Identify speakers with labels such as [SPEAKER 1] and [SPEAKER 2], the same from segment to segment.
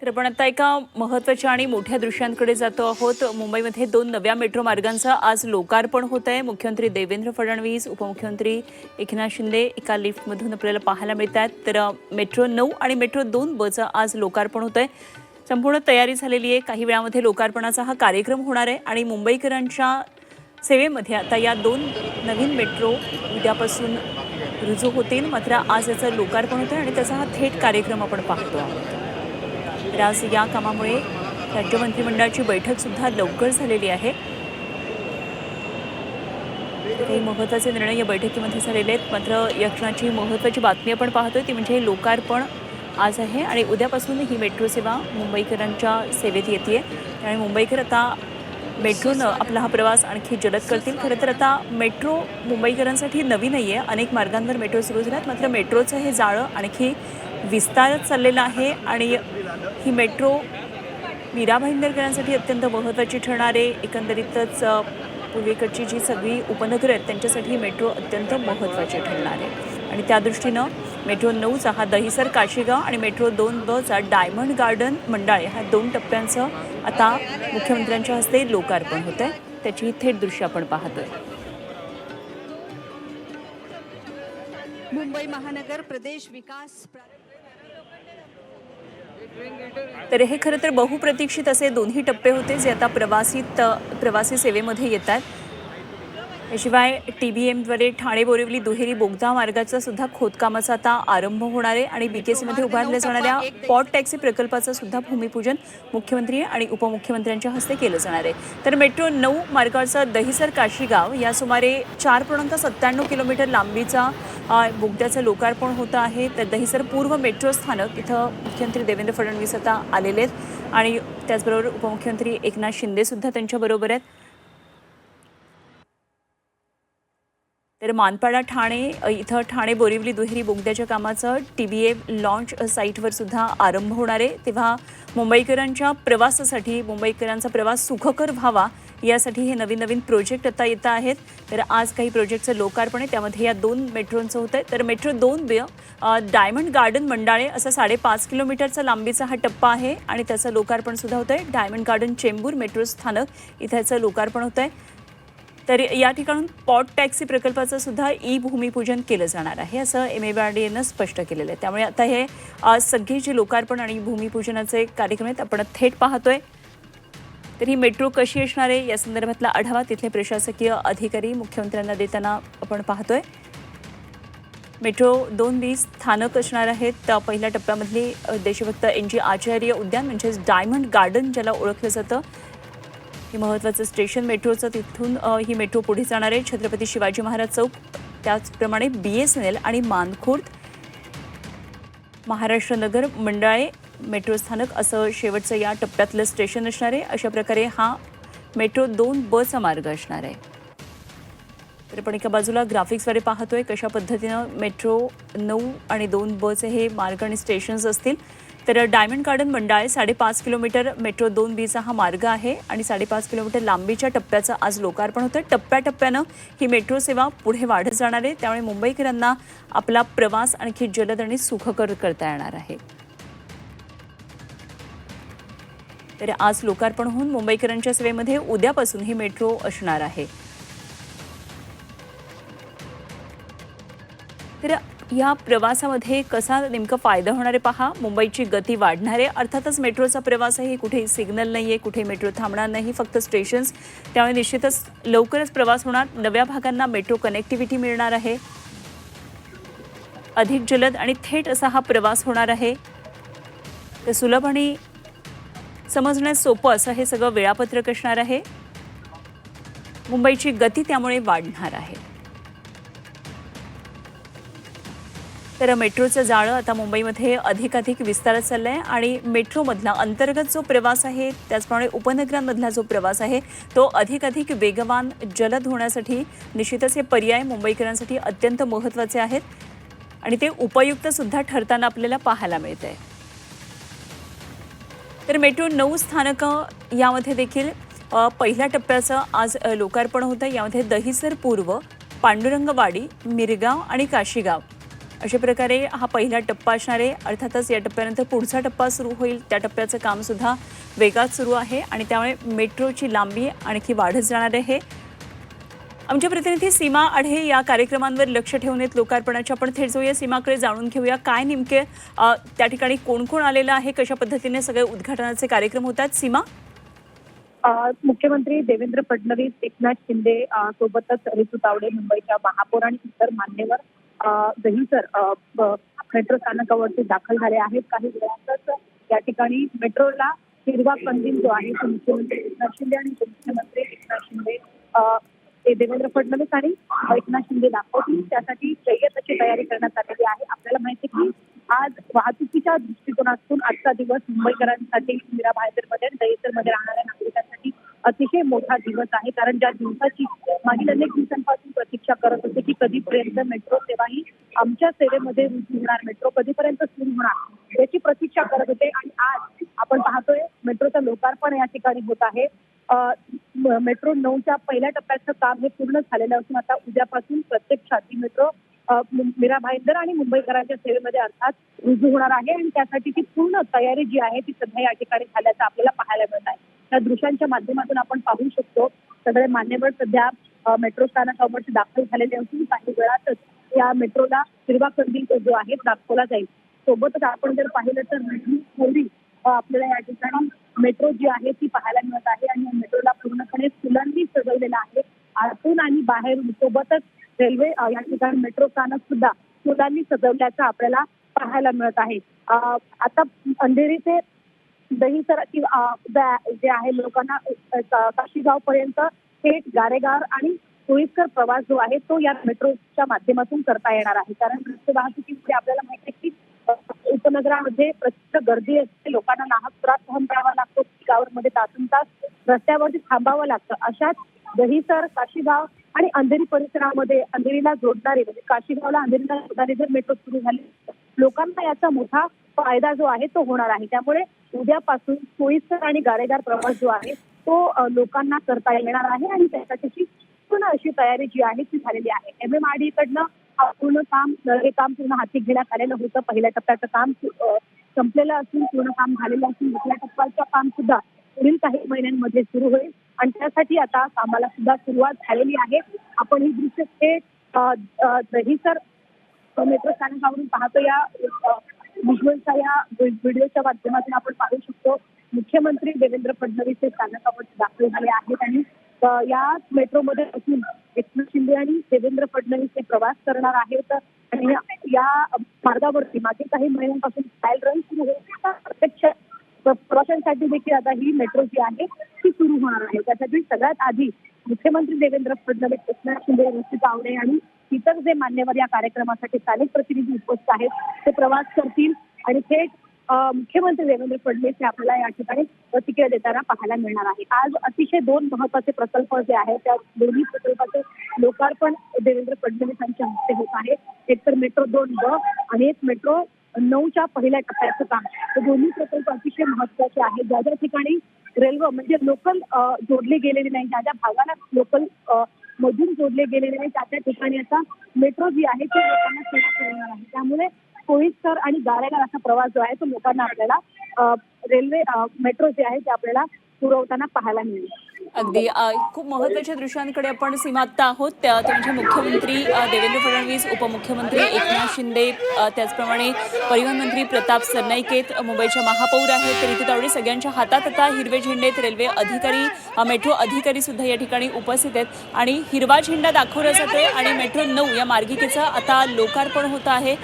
[SPEAKER 1] तर आपण आता एका महत्त्वाच्या आणि मोठ्या दृश्यांकडे जातो आहोत। मुंबईमध्ये 2 नव्या मेट्रो मार्गांचं आज लोकार्पण होत आहे। मुख्यमंत्री देवेंद्र फडणवीस, उपमुख्यमंत्री एकनाथ शिंदे एका लिफ्टमधून आपल्याला पाहायला मिळतात। तर मेट्रो 9 आणि मेट्रो 2 बचं आज लोकार्पण होत आहे। संपूर्ण तयारी झालेली आहे। काही वेळामध्ये लोकार्पणाचा हा कार्यक्रम होणार आहे आणि मुंबईकरांच्या सेवेमध्ये आता या 2 नवीन मेट्रो उद्यापासून रुजू होतील। मात्र आज याचं लोकार्पण होतं आणि त्याचा हा थेट कार्यक्रम आपण पाहतो आहोत। तर आज या कामामुळे राज्य मंत्रिमंडळाची बैठक सुद्धा लवकर झालेली आहे। काही महत्त्वाचे निर्णय या बैठकीमध्ये झालेले आहेत। मात्र या क्षणाची महत्त्वाची बातमी आपण पाहतोय ती म्हणजे लोकार्पण आज आहे आणि उद्यापासून ही मेट्रो सेवा मुंबईकरांच्या सेवेत येते आणि मुंबईकर आता मेट्रोनं आपला हा प्रवास आणखी जलद करतील। खरं तर आता मेट्रो मुंबईकरांसाठी नवी नाही आहे। अनेक मार्गांवर मेट्रो सुरू झाल्यात, मात्र मेट्रोचं हे जाळं आणखी विस्तारत चाललेलं आहे आणि ही मेट्रो मीरा भाईंदरकरांसाठी अत्यंत महत्त्वाची ठरणार आहे। एकंदरीतच पूर्वेकडची जी सगळी उपनगरं आहेत त्यांच्यासाठी ही मेट्रो अत्यंत महत्त्वाची ठरणार आहे आणि त्या दृष्टीनं मेट्रो 9चा हा दहिसर काशीगाव आणि मेट्रो 2बचा डायमंड गार्डन मंडाळे ह्या 2 टप्प्यांचं आता मुख्यमंत्र्यांच्या हस्ते लोकार्पण होत आहे। त्याची थेट दृश्य आपण पाहतोय।
[SPEAKER 2] मुंबई महानगर प्रदेश विकास
[SPEAKER 1] तर हे खरं तर बहुप्रतीक्षित असे दोन्ही टप्पे होते जे आता प्रवासी सेवेमध्ये येतात। याशिवाय TBMद्वारे ठाणे बोरिवली दुहेरी बोगदा मार्गाचा सुद्धा खोदकामाचा आता आरंभ होणार आहे आणि BKCमध्ये उभारल्या जाणाऱ्या पॉट टॅक्सी प्रकल्पाचं सुद्धा भूमिपूजन मुख्यमंत्री आणि उपमुख्यमंत्र्यांच्या हस्ते केलं जाणार आहे। तर मेट्रो 9 मार्गाचा दहिसर काशीगाव या सुमारे 4.97 किलोमीटर लांबीचा बोगद्याचं लोकार्पण होतं आहे। तर दहिसर पूर्व मेट्रो स्थानक इथं मुख्यमंत्री देवेंद्र फडणवीस आता आलेले आहेत आणि त्याचबरोबर उपमुख्यमंत्री एकनाथ शिंदे सुद्धा त्यांच्याबरोबर आहेत। तर मानपाडा ठाणे इथं ठाणे बोरिवली दुहेरी बोगद्याच्या कामाचं TBM लॉन्च साईटवर सुद्धा आरंभ होणार आहे। तेव्हा मुंबईकरांच्या प्रवासासाठी मुंबईकरांचा प्रवास सुखकर व्हावा यासाठी हे नवीन प्रोजेक्ट आता येत आहेत। तर आज काही प्रोजेक्टचं लोकार्पण आहे, त्यामध्ये या 2 मेट्रोंचं होतं आहे। तर मेट्रो 2B डायमंड गार्डन मंडाळे असा 5.5 किलोमीटरचा लांबीचा हा टप्पा आहे आणि त्याचं लोकार्पण सुद्धा होतं आहे। डायमंड गार्डन चेंबूर मेट्रो स्थानक इथं याचं लोकार्पण होतं आहे। तर या ठिकाणून पॉट टॅक्सी प्रकल्पाचं सुद्धा भूमिपूजन केलं जाणार आहे असं MMRDAनं स्पष्ट केलेलं आहे। त्यामुळे आता हे सगळे जे लोकार्पण आणि भूमिपूजनाचे कार्यक्रम आहेत आपण थेट पाहतोय। तर ही मेट्रो कशी असणार आहे या संदर्भातला आढावा तिथले प्रशासकीय अधिकारी मुख्यमंत्र्यांना देताना आपण पाहतोय। मेट्रो 2B स्थानक असणार आहेत। पहिल्या टप्प्यामधली देशभक्त NG आचार्य उद्यान म्हणजेच डायमंड गार्डन ज्याला ओळखलं जातं हे महत्त्वाचं स्टेशन मेट्रोचं, तिथून ही मेट्रो पुढे जाणार आहे। छत्रपती शिवाजी महाराज चौक, त्याचप्रमाणे BSNL आणि मानखुर्द महाराष्ट्र नगर मंडाळे मेट्रो स्थानक असं शेवटचं या टप्प्यातलं स्टेशन असणार आहे। अशा प्रकारे हा मेट्रो 2Bचा मार्ग असणार आहे। तर आपण एका बाजूला ग्राफिक्सद्वारे पाहतोय कशा पद्धतीनं मेट्रो 9 आणि 2Bचे हे मार्ग आणि स्टेशन्स असतील। तर डायमंड गार्डन मंडाळे 5.5 किलोमीटर मेट्रो 2Bचा हा मार्ग आहे आणि 5.5 किलोमीटर लांबीच्या टप्प्याचं आज लोकार्पण होतं। टप्प्याटप्प्यानं ही मेट्रो सेवा पुढे वाढत जाणार आहे, त्यामुळे मुंबईकरांना आपला प्रवास आणखी जलद आणि सुखकर करता येणार आहे। तर आज लोकार्पण होऊन मुंबईकरांच्या सेवेमध्ये उद्यापासून ही मेट्रो असणार आहे। तर या प्रवासामध्ये कसा नेमका फायदा होणार आहे पहा। मुंबईची गती वाढणार आहे। अर्थातच मेट्रोचा प्रवास आहे, कुठे सिग्नल नाही आहे, कुठे मेट्रो थांबणार नाही, फक्त स्टेशन्स, त्यामुळे निश्चितच लवकरच प्रवास होणार। नव्या भागांना मेट्रो कनेक्टिव्हिटी मिळणार आहे, अधिक जलद आणि थेट असा हा प्रवास होणार आहे। तर सुलभ आणि समजण्यास सोपं असं हे सगळं वेळापत्रक असणार आहे। मुंबईची गती त्यामुळे वाढणार आहे। तर मेट्रोचं जाळं आता मुंबईमध्ये अधिकाधिक विस्तारत चाललं आहे आणि मेट्रोमधला अंतर्गत जो प्रवास आहे त्याचप्रमाणे उपनगरांमधला जो प्रवास आहे तो अधिकाधिक वेगवान जलद होण्यासाठी निश्चितच हे पर्याय मुंबईकरांसाठी अत्यंत महत्त्वाचे आहेत आणि ते उपयुक्त सुद्धा ठरताना आपल्याला पाहायला मिळत आहे। तर मेट्रो 9 स्थानकं यामध्ये देखील पहिल्या टप्प्याचं आज लोकार्पण होतं। यामध्ये दहिसर पूर्व, पांडुरंगवाडी, मिरगाव आणि काशीगाव अशा प्रकारे हा पहिला टप्पा असणार आहे. अर्थातच या टप्प्यानंतर पुढचा टप्पा सुरू होईल. त्या टप्प्याचं कामसुद्धा वेगात सुरू आहे आणि त्यामुळे मेट्रोची लांबी आणखी वाढत जाणार आहे. आमच्या प्रतिनिधी सीमा आढे या कार्यक्रमांवर लक्ष ठेवून आहेत लोकार्पणाच्या. आपण थेट जाऊया सीमाकडे, जाणून घेऊया काय नेमके त्या ठिकाणी कोण कोण आलेलं आहे, कशा पद्धतीने सगळे उद्घाटनाचे कार्यक्रम होतात. सीमा.
[SPEAKER 3] मुख्यमंत्री देवेंद्र फडणवीस, एकनाथ शिंदे सोबतच ऋतू तावडे, मुंबईच्या महापौर आणि इतर मान्यवर दहिसर मेट्रो स्थानकावरती दाखल झाले आहेत. काही वेळातच या ठिकाणी मेट्रोला हिरवा कंदील जो आहे तो मुख्यमंत्री एकनाथ शिंदे आणि उपमुख्यमंत्री एकनाथ शिंदे देवेंद्र फडणवीस आणि एकनाथ शिंदे दाखवतील. त्यासाठी जय्यत अशी तयारी करण्यात आलेली आहे. आपल्याला माहिती आहे की आज वाहतुकीच्या दृष्टिकोनातून आजचा दिवस मुंबईकरांसाठी, मीरा भाईंदरमध्ये आणि दहिसरमध्ये राहणाऱ्या नागरिकांसाठी अतिशय मोठा दिवस आहे. कारण ज्या दिवसाची मागील अनेक दिवसांपासून प्रतीक्षा करत होते की कधीपर्यंत मेट्रो सेवा ही आमच्या सेवेमध्ये रुजू होणार, मेट्रो कधीपर्यंत सुरू होणार याची प्रतीक्षा करत होते. आणि आज आपण पाहतोय मेट्रोचं लोकार्पण या ठिकाणी होत आहे. मेट्रो 9च्या पहिल्या टप्प्याचं काम हे पूर्ण झालेलं असून आता उद्यापासून प्रत्यक्षात ही मेट्रो मीरा भाईंदर आणि मुंबईकरांच्या सेवेमध्ये अर्थात रुजू होणार आहे. आणि त्यासाठीची पूर्ण तयारी जी आहे ती सध्या या ठिकाणी झाल्याचं आपल्याला पाहायला मिळत आहे. त्या दृश्यांच्या माध्यमातून आपण पाहू शकतो सगळे मान्यवर सध्या मेट्रो स्थानकावरती दाखल झालेले असून काही वेळातच या मेट्रोला हिरवा कंदील जो आहे दाखवला जाईल. सोबतच आपण जर पाहिलं तर मोठी आपल्याला या ठिकाणी मेट्रो जी आहे ती पाहायला मिळत आहे. आणि या मेट्रोला पूर्णपणे फुलांनी सजवलेलं आहे आतून आणि बाहेरून. सोबतच रेल्वे या ठिकाणी मेट्रो स्थानक सुद्धा फुलांनी सजवल्याचं आपल्याला पाहायला मिळत आहे. आता अंधेरी ते दहिसर जे आहे लोकांना काशीगाव पर्यंत थेट गारेगाव आणि सोयीस्कर प्रवास जो आहे तो या मेट्रोच्या माध्यमातून करता येणार आहे. कारण रस्ते वाहतुकीमध्ये आपल्याला माहिती आहे की उपनगरामध्ये प्रचंड गर्दी असते, लोकांना नाहक त्रास सहन करावा लागतो, गावांमध्ये तासन तास रस्त्यावरती थांबावं लागतं. अशाच दहिसर, काशीगाव आणि अंधेरी परिसरामध्ये अंधेरीला जोडणारे म्हणजे काशीगावला अंधेरीला जोडणारे जर मेट्रो सुरू झाली लोकांना याचा मोठा फायदा जो आहे तो होणार आहे. त्यामुळे उद्यापासून सोयीस्कर आणि गारेगार प्रवास जो आहे तो लोकांना करता येणार आहे. आणि त्यासाठीची पूर्ण अशी तयारी जी आहे ती झालेली आहे. MMRDA कडनं हे काम पूर्ण हाती घेण्यात आलेलं होतं. पहिल्या टप्प्याचं काम संपलेलं असून पूर्ण काम झालेलं असून दुसऱ्या टप्प्याचं काम सुद्धा पुढील काही महिन्यांमध्ये सुरू होईल. आणि त्यासाठी आता कामाला सुद्धा सुरुवात झालेली आहे. आपण ही दृश्य थेट दहिसर मेट्रो स्थानकावरून पाहतो. या व्हिज्युअलच्या या व्हिडिओच्या माध्यमातून आपण पाहू शकतो मुख्यमंत्री देवेंद्र फडणवीस हे स्थानकावरती दाखल झाले आहेत. आणि या मेट्रोमध्ये असून एकनाथ शिंदे आणि देवेंद्र फडणवीस हे प्रवास करणार आहेत. आणि या मार्गावरती मागील काही महिन्यांपासून ट्रायल रन सुरू होत प्रत्यक्ष प्रवाशांसाठी देखील आता ही मेट्रो जी आहे ती सुरू होणार आहे. त्यासाठी सगळ्यात आधी मुख्यमंत्री देवेंद्र फडणवीस, एकनाथ शिंदे, ऋतू तावडे आणि इतर जे मान्यवर या कार्यक्रमासाठी स्थानिक प्रतिनिधी उपस्थित आहेत ते प्रवास करतील. आणि थेट मुख्यमंत्री देवेंद्र फडणवीस हे आपल्याला या ठिकाणी प्रतिक्रिया देताना पाहायला मिळणार आहे. आज अतिशय 2 महत्वाचे प्रकल्प जे आहेत त्या दोन्ही प्रकल्पाचे लोकार्पण देवेंद्र फडणवीस यांच्या हस्ते होत आहे. एक तर मेट्रो 2B आणि एक मेट्रो 9च्या पहिल्या टप्प्याचं काम. हे दोन्ही प्रकल्प अतिशय महत्वाचे आहेत. ज्या ज्या ठिकाणी रेल्वे म्हणजे लोकल जोडले गेलेले नाही, ज्या ज्या भागाला लोकल मधून जोडले गेलेले नाही त्या त्या ठिकाणी आता मेट्रो जी आहे ती लोकांना सेवा करणार आहे. त्यामुळे सोयीस्कर आणि गारेगार असा प्रवास जो आहे तो लोकांना आपल्याला रेल्वे मेट्रो जे आहे ते आपल्याला पुरवताना पाहायला मिळेल.
[SPEAKER 1] अगदी खूप महत्त्वाच्या दृश्यांकडे आपण सीमा आत्ता आहोत. ते म्हणजे मुख्यमंत्री देवेंद्र फडणवीस, उपमुख्यमंत्री एकनाथ शिंदे, त्याचप्रमाणे परिवहन मंत्री प्रताप सरनाईक, मुंबईच्या महापौर आहेत तर ऋतू तावडे, सगळ्यांच्या हातात आता हिरवे झेंडे आहेत. रेल्वे अधिकारी, मेट्रो अधिकारी सुद्धा या ठिकाणी उपस्थित आहेत आणि हिरवा झेंडा दाखवला जातोय आणि मेट्रो 9 या मार्गिकेचं आता लोकार्पण होतं आहे.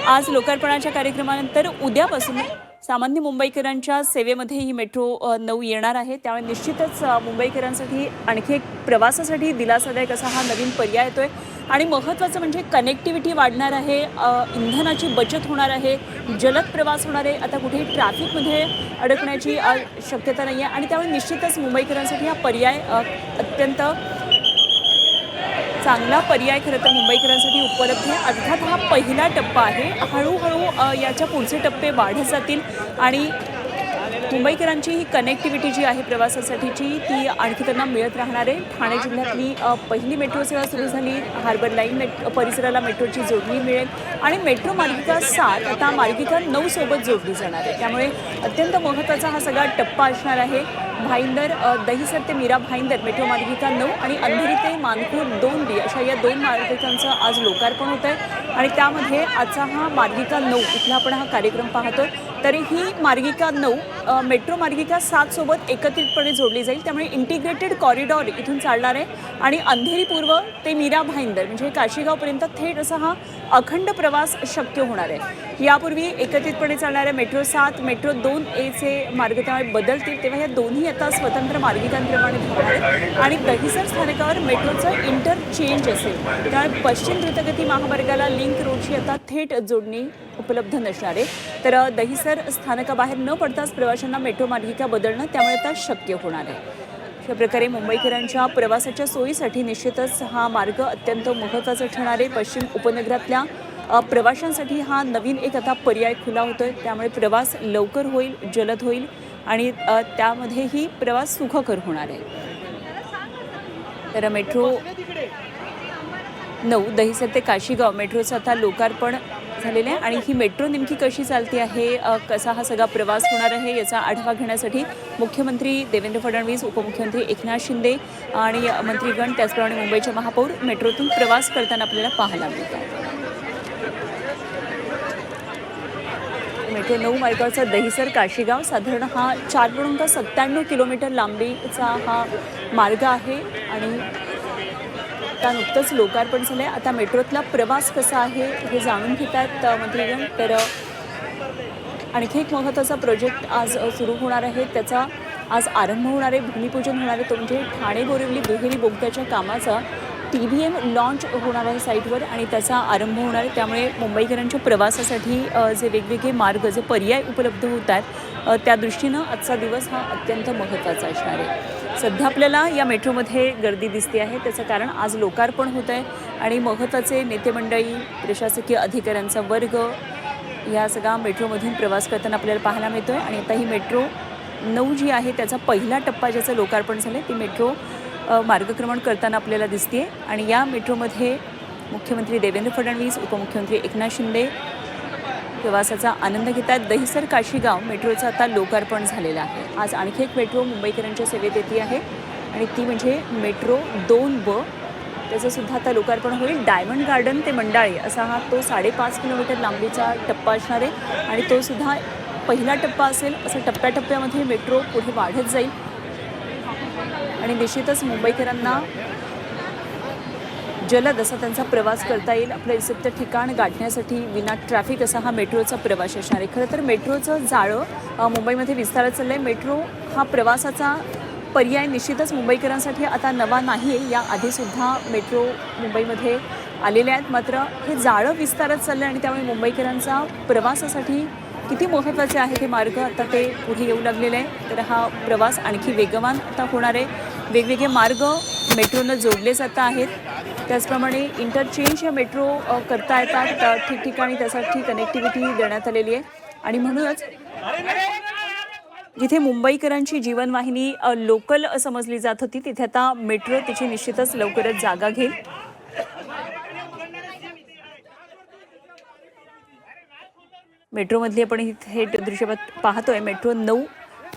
[SPEAKER 1] आज लोकार्पणाच्या कार्यक्रमानंतर उद्यापासून सामान्य मुंबईकरांच्या सेवेमध्ये ही मेट्रो 9 येणार आहे. त्यामुळे निश्चितच मुंबईकरांसाठी आणखी एक प्रवासासाठी दिलासादायक असा हा नवीन पर्याय येतोय. आणि महत्त्वाचं म्हणजे कनेक्टिव्हिटी वाढणार आहे, इंधनाची बचत होणार आहे, जलद प्रवास होणार आहे. आता कुठेही ट्रॅफिकमध्ये अडकण्याची शक्यता नाही आहे आणि त्यामुळे निश्चितच मुंबईकरांसाठी हा पर्याय अत्यंत चांगला पर्याय खरं तर मुंबईकरांसाठी उपलब्ध आहे. अर्थात हा पहिला टप्पा आहे. हळूहळू याच्या पुढचे टप्पे वाढत जातील आणि मुंबईकरांची ही कनेक्टिव्हिटी जी आहे प्रवासासाठीची ती आणखी त्यांना मिळत राहणार आहे. ठाणे जिल्ह्यातली पहिली मेट्रो सेवा सुरू झाली. हार्बर लाईन परिसराला मेट्रोची जोडणी मिळेल आणि मेट्रो मार्गिका 7 आता मार्गिका 9 सोबत जोडली जाणार आहे. त्यामुळे अत्यंत महत्त्वाचा हा सगळा टप्पा असणार आहे. भाईंदर दहिसर ते मीरा भाईंदर मेट्रो मार्गिका 9 आणि अंधेरी ते मानखूर 2B अशा या 2 मार्गिकांचं आज लोकार्पण होत आहे आणि त्यामध्ये आजचा हा मार्गिका 9 इथला आपण हा कार्यक्रम पाहतो. तरी ही मार्गिका 9 मेट्रो मार्गिका 7 सोबत एकत्रितपणे जोडली जाईल. त्यामुळे इंटिग्रेटेड कॉरिडॉर इथून चालणार आहे आणि अंधेरी पूर्व ते मीरा भाईंदर म्हणजे काशीगावपर्यंत थेट असा हा अखंड प्रवास शक्य होणार आहे. यापूर्वी एकत्रितपणे चालणाऱ्या मेट्रो 7 मेट्रो 2A मार्ग त्यामुळे बदलतील, तेव्हा या दोन्ही आता स्वतंत्र मार्गिकांप्रमाणे धावणार आहेत आणि दहिसर स्थानकावर मेट्रोचं इंटरचेंज असेल. त्यामुळे पश्चिम द्रुतगती महामार्गाला लिंक रोडची आता थेट जोडणी उपलब्ध नसणार आहे. तर दहिसर स्थानकाबाहेर न पडताच प्रवाशांना मेट्रो मार्गिका बदलणं त्यामुळे आता शक्य होणार आहे. अशा प्रकारे मुंबईकरांच्या प्रवासाच्या सोयीसाठी निश्चितच हा मार्ग अत्यंत महत्त्वाचा ठरणार आहे. पश्चिम उपनगरातल्या प्रवाशांसाठी हा नवीन एक आता पर्याय खुला होतोय. त्यामुळे प्रवास लवकर होईल, जलद होईल आणि त्यामध्येही प्रवास सुखकर होणार आहे. तर मेट्रो 9 दहिसर ते काशीगाव मेट्रोचं आता लोकार्पण झालेलं आहे आणि ही मेट्रो नेमकी कशी चालते आहे, कसा हा सगळा प्रवास होणार आहे याचा आढावा घेण्यासाठी मुख्यमंत्री देवेंद्र फडणवीस, उपमुख्यमंत्री एकनाथ शिंदे आणि मंत्रीगण त्याचप्रमाणे मुंबईचे महापौर मेट्रोतून प्रवास करताना आपल्याला पाहायला मिळतात. मेट्रो 9 मार्गावरचा दहिसर काशीगाव साधारण हा 4.97 किलोमीटर लांबीचा हा मार्ग आहे आणि आता नुकतंच लोकार्पण झालं आहे. आता मेट्रोतला प्रवास कसा आहे हे जाणून घेतात मंत्रीगण. तर आणखी एक महत्त्वाचा प्रोजेक्ट आज सुरू होणार आहे, त्याचा आज आरंभ होणार आहे, भूमिपूजन होणार आहे. तो म्हणजे ठाणे बोरिवली दुहेरी बोगद्याच्या कामाचा TBM लॉन्च होणार आहे साईटवर आणि त्याचा आरंभ होणार आहे. त्यामुळे मुंबईकरांच्या प्रवासासाठी जे वेगवेगळे मार्ग जे पर्याय उपलब्ध होत आहेत त्या दृष्टीनं आजचा दिवस हा अत्यंत महत्त्वाचा असणार आहे. सध्या आपल्याला या मेट्रोमध्ये गर्दी दिसते आहे, त्याचं कारण आज लोकार्पण होत आहे आणि महत्त्वाचे नेते मंडळी, प्रशासकीय अधिकाऱ्यांचा वर्ग या सगळ्या मेट्रोमधून प्रवास करताना आपल्याला पाहायला मिळतो आहे. आणि आता ही मेट्रो 9 जी आहे त्याचा पहिला टप्पा ज्याचं लोकार्पण झालं आहे ती मेट्रो मार्गक्रमण करताना आपल्याला दिसते आणि या मेट्रोमध्ये मुख्यमंत्री देवेंद्र फडणवीस, उपमुख्यमंत्री एकनाथ शिंदे प्रवासाचा आनंद घेतात. दहिसर काशीगाव मेट्रोचं आता लोकार्पण झालेलं आहे. आज आणखी एक मेट्रो मुंबईकरांच्या सेवेत येते आहे आणि ती म्हणजे मेट्रो 2B. त्याचंसुद्धा आता लोकार्पण होईल. डायमंड गार्डन ते मंडाळे असा हा तो 5.5 किलोमीटर लांबीचा टप्पा असणार आहे आणि तो सुद्धा पहिला टप्पा असेल. असं टप्प्याटप्प्यामध्ये मेट्रो पुढे वाढत जाईल आणि निश्चितच मुंबईकरांना जलद असा त्यांचा प्रवास करता येईल. आपलं इष्ट ठिकाण गाठण्यासाठी विना ट्रॅफिक असा हा मेट्रोचा प्रवास असणार आहे. खरं तर मेट्रोचं जाळं मुंबईमध्ये विस्तारत चाललं आहे. मेट्रो हा प्रवासाचा पर्याय निश्चितच मुंबईकरांसाठी आता नवा नाही आहे. याआधीसुद्धा मेट्रो मुंबईमध्ये आलेले आहेत, मात्र हे जाळं विस्तारत चाललं आहे आणि त्यामुळे मुंबईकरांचा प्रवासासाठी किती महत्त्वाचे आहे हे मार्ग आता ते पुढे येऊ लागलेले आहे. तर हा प्रवास आणखी वेगवान आता होणार आहे. वेगवेगळे मार्ग मेट्रोनं जोडले जात आहेत. त्याचप्रमाणे इंटरचेंज या मेट्रो करता येतात ठिकठिकाणी, त्यासाठी कनेक्टिव्हिटी देण्यात आलेली आहे आणि म्हणूनच जिथे मुंबईकरांची जीवनवाहिनी लोकल समजली जात होती तिथे आता मेट्रो तिची निश्चितच लवकरच जागा घेईल. मेट्रोमधली आपण इथे दृश्य पाहतोय. मेट्रो 9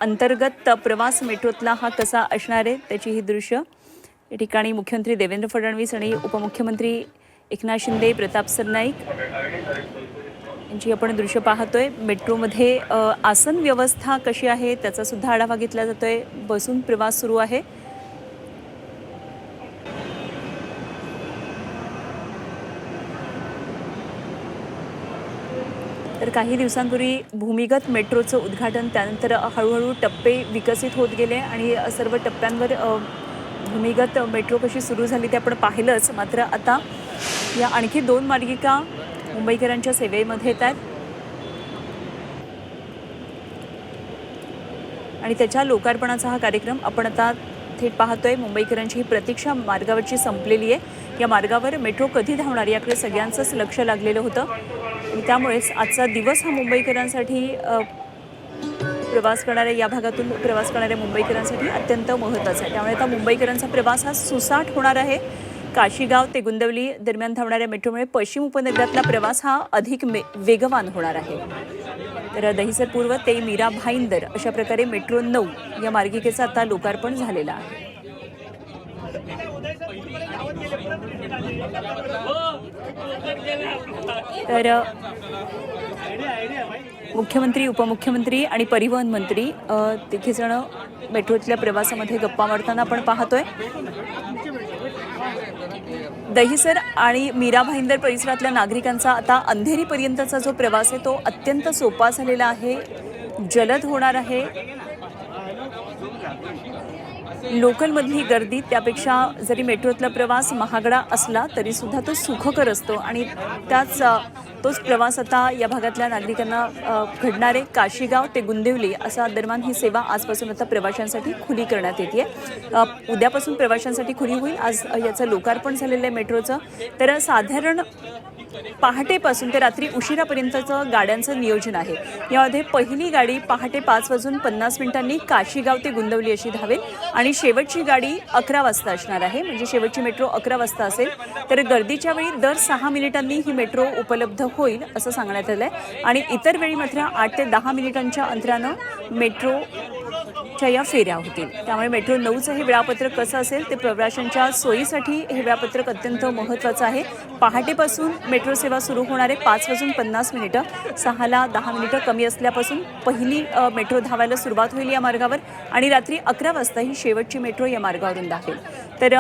[SPEAKER 1] अंतर्गत प्रवास मेट्रोतला हा कसा असणार आहे त्याची ही दृश्य. या ठिकाणी मुख्यमंत्री देवेंद्र फडणवीस आणि उपमुख्यमंत्री एकनाथ शिंदे, प्रताप सरनाईक यांची आपण दृश्य पाहतोय. मेट्रोमध्ये आसन व्यवस्था कशी आहे त्याचा सुद्धा आढावा घेतला जातोय. बसून प्रवास सुरू आहे. तर काही दिवसांपूर्वी भूमिगत मेट्रोचं उद्घाटन, त्यानंतर हळूहळू टप्पे विकसित होत गेले आणि सर्व टप्प्यांवर भूमिगत मेट्रो कशी सुरू झाली ते आपण पाहिलंच. मात्र आता या आणखी 2 मार्गिका मुंबईकरांच्या सेवेमध्ये येत आहेत आणि त्याच्या लोकार्पणाचा हा कार्यक्रम आपण आता थेट पाहतोय. मुंबईकरांची ही प्रतीक्षा मार्गावरची संपलेली आहे. या मार्गावर मेट्रो कधी धावणार याकडे सगळ्यांचंच लक्ष लागलेलं होतं आणि त्यामुळेच आजचा दिवस हा मुंबईकरांसाठी प्रवास करणाऱ्या या भागातून प्रवास करणाऱ्या मुंबईकरांसाठी अत्यंत महत्त्वाचा आहे. त्यामुळे आता मुंबईकरांचा प्रवास हा सुसाट होणार आहे. काशीगाव ते गुंदवली दरम्यान धावणाऱ्या मेट्रोमुळे पश्चिम उपनगरातला प्रवास हा अधिक वेगवान होणार आहे. तर दहिसर पूर्व ते मीरा भाईंदर अशा प्रकारे मेट्रो 9 या मार्गिकेचं आता लोकार्पण झालेलं आहे. तर मुख्यमंत्री, उपमुख्यमंत्री आणि परिवहन मंत्री तिघे जण मेट्रोतल्या प्रवासामध्ये गप्पा मारताना आपण पाहतोय. दहिसर आणि मीरा भाईंदर परिसरातल्या नागरिकांचा आता अंधेरीपर्यंतचा जो प्रवास आहे तो अत्यंत सोपा झालेला आहे, जलद होणार आहे. लोकलमधली गर्दी त्यापेक्षा जरी मेट्रोतला प्रवास महागडा असला तरी सुद्धा तो सुखकर असतो आणि तोच प्रवास आता या भागातल्या नागरिकांना घडणारे काशीगाव ते गुंदिवली असा दरम्यान ही सेवा आजपासून आता प्रवाशांसाठी खुली करण्यात येते. उद्यापासून प्रवाशांसाठी खुली होईल. आज याचं लोकार्पण झालेलं आहे मेट्रोचं. तर साधारण पहाटेपासून ते रात्री उशिरापर्यंतचं गाड्यांचं नियोजन आहे. यामध्ये पहिली गाडी पहाटे 5:50 काशीगाव ते गुंदवली अशी धावेल आणि शेवटची गाडी 11 वाजता असणार आहे. म्हणजे शेवटची मेट्रो 11 वाजता असेल. तर गर्दीच्या वेळी दर 6 मिनिटांनी ही मेट्रो उपलब्ध होईल असं सांगण्यात आलं आहे आणि इतर वेळी मात्र 8 ते 10 मिनिटांच्या अंतरानं मेट्रोच्या या फेऱ्या होतील. त्यामुळे मेट्रो 9चं हे वेळापत्रक कसं असेल ते प्रवाशांच्या सोयीसाठी हे वेळापत्रक अत्यंत महत्त्वाचं आहे. पहाटेपासून मेट्रो सेवा सुरू होणार आहे. 5:50 6ला 10 मिनिटं कमी असल्यापासून पहिली मेट्रो धावायला सुरुवात होईल या मार्गावर आणि रात्री 11 वाजता ही शेवटची मेट्रो या मार्गावरून धावेल. तर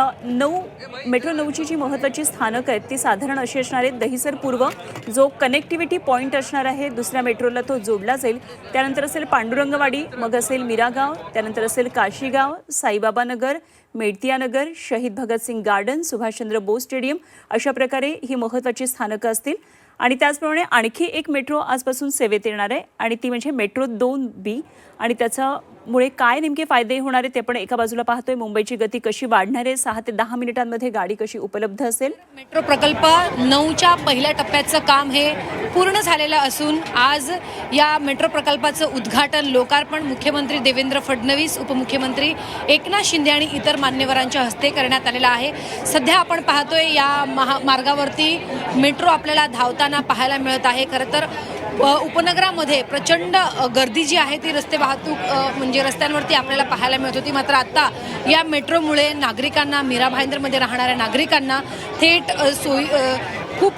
[SPEAKER 1] मेट्रो 9ची जी महत्त्वाची स्थानकं आहेत ती साधारण अशी असणार आहेत. दहिसर पूर्व जो कनेक्टिव्हिटी पॉईंट असणार आहे, दुसऱ्या मेट्रोला तो जोडला जाईल. त्यानंतर असेल पांडुरंगवाडी, मग असेल मीरागाव, त्यानंतर असेल काशीगाव, साईबाबा नगर, मेडतिया नगर, शहीद भगतसिंग गार्डन, सुभाषचंद्र बोस स्टेडियम अशा प्रकारे ही महत्त्वाची स्थानकं असतील. आणि त्याचप्रमाणे आणखी एक मेट्रो आजपासून सेवेत येणार आहे आणि ती म्हणजे मेट्रो 2B आणि त्याच्यामुळे काय नेमके फायदे होणार आहेत ते आपण एका बाजूला पाहतोय. मुंबईची गती कशी वाढणार आहे, 6 ते 10 मिनिटांमध्ये गाडी कशी उपलब्ध असेल.
[SPEAKER 2] मेट्रो प्रकल्प 9च्या पहिल्या टप्प्याचं काम हे पूर्ण झालेलं असून आज या मेट्रो प्रकल्पाचं उद्घाटन, लोकार्पण मुख्यमंत्री देवेंद्र फडणवीस, उपमुख्यमंत्री एकनाथ शिंदे आणि इतर मान्यवरांच्या हस्ते करण्यात आलेला आहे. सध्या आपण पाहतोय या मार्गावरती मेट्रो आपल्याला धावताना पाहायला मिळत आहे. खरं तर उपनगरामध्ये प्रचंड गर्दी जी आहे ती रस्ते वाहतूक म्हणजे रस्त्यांवरती आपल्याला पाहायला मिळत होती. मात्र आता या मेट्रोमुळे नागरिकांना, मीरा भाईंदरमध्ये राहणाऱ्या नागरिकांना थेट सोयी खूप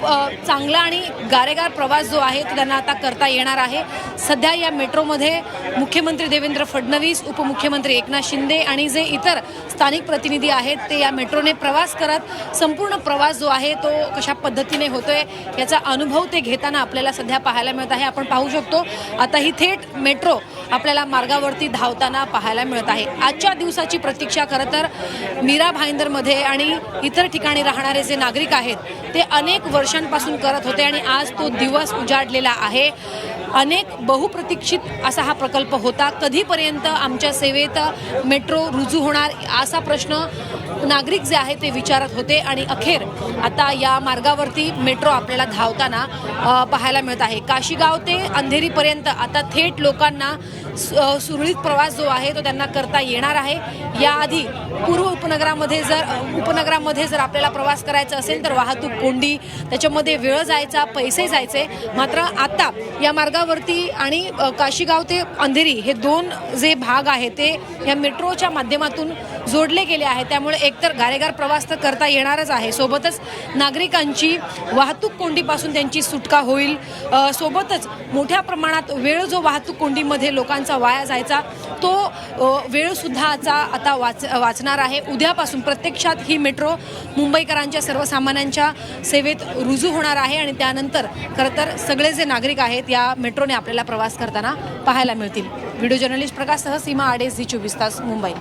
[SPEAKER 2] चांगला आणि गारेगार प्रवास जो आहे तो त्यांना आता करता येणार आहे. सध्या या मेट्रोमध्ये मुख्यमंत्री देवेंद्र फडणवीस, उपमुख्यमंत्री एकनाथ शिंदे आणि जे इतर स्थानिक प्रतिनिधी आहेत ते या मेट्रोने प्रवास करत संपूर्ण प्रवास जो आहे तो कशा पद्धतीने होतोय याचा अनुभव ते घेताना आपल्याला सध्या पाहायला मिळत आहे. आपण पाहू शकतो आता ही थेट मेट्रो आपल्याला मार्गावरती धावताना पाहायला मिळत आहे. आजच्या दिवसाची प्रतीक्षा खरं तर मीरा भाईंदरमध्ये आणि इतर ठिकाणी राहणारे जे नागरिक आहेत ते अनेक वर्षांपासून करत होते आणि आज तो दिवस उजाडलेला आहे. अनेक बहुप्रतीक्षित असा हा प्रकल्प होता. कधीपर्यंत आमच्या सेवेत मेट्रो रुजू होणार असा प्रश्न नागरिक जे आहे ते विचारत होते आणि अखेर आता या मार्गावरती मेट्रो आपल्याला धावताना पाहायला मिळत आहे. काशीगाव ते अंधेरीपर्यंत आता थेट लोकांना सुरळीत प्रवास जो आहे तो त्यांना करता येणार आहे. याआधी पूर्व उपनगरामध्ये जर आपल्याला प्रवास करायचा असेल तर वाहतूक कोंडी, त्याच्यामध्ये वेळ जायचा, पैसे जायचे. मात्र आता या मार्गावरती आणि काशीगाव ते अंधेरी हे 2 जे भाग आहेत ते या मेट्रोच्या माध्यमातून जोडले गेले आहेत. त्यामुळे एकतर गारेगार प्रवास तर करता येणारच आहे, सोबतच नागरिकांची वाहतूक कोंडीपासून त्यांची सुटका होईल. सोबतच मोठ्या प्रमाणात वेळ जो वाहतूक कोंडीमध्ये लोकांचा वाया जायचा तो वेळसुद्धा आता वाचणार आहे. उद्यापासून प्रत्यक्षात ही मेट्रो मुंबईकरांच्या, सर्वसामान्यांच्या सेवेत रुजू होणार आहे आणि त्यानंतर खरं तर सगळे जे नागरिक आहेत या मेट्रोने आपल्याला प्रवास करताना पाहायला मिळतील. व्हिडिओ जर्नलिस्ट प्रकाश सह सीमा आडे, झी 24 तास, मुंबई.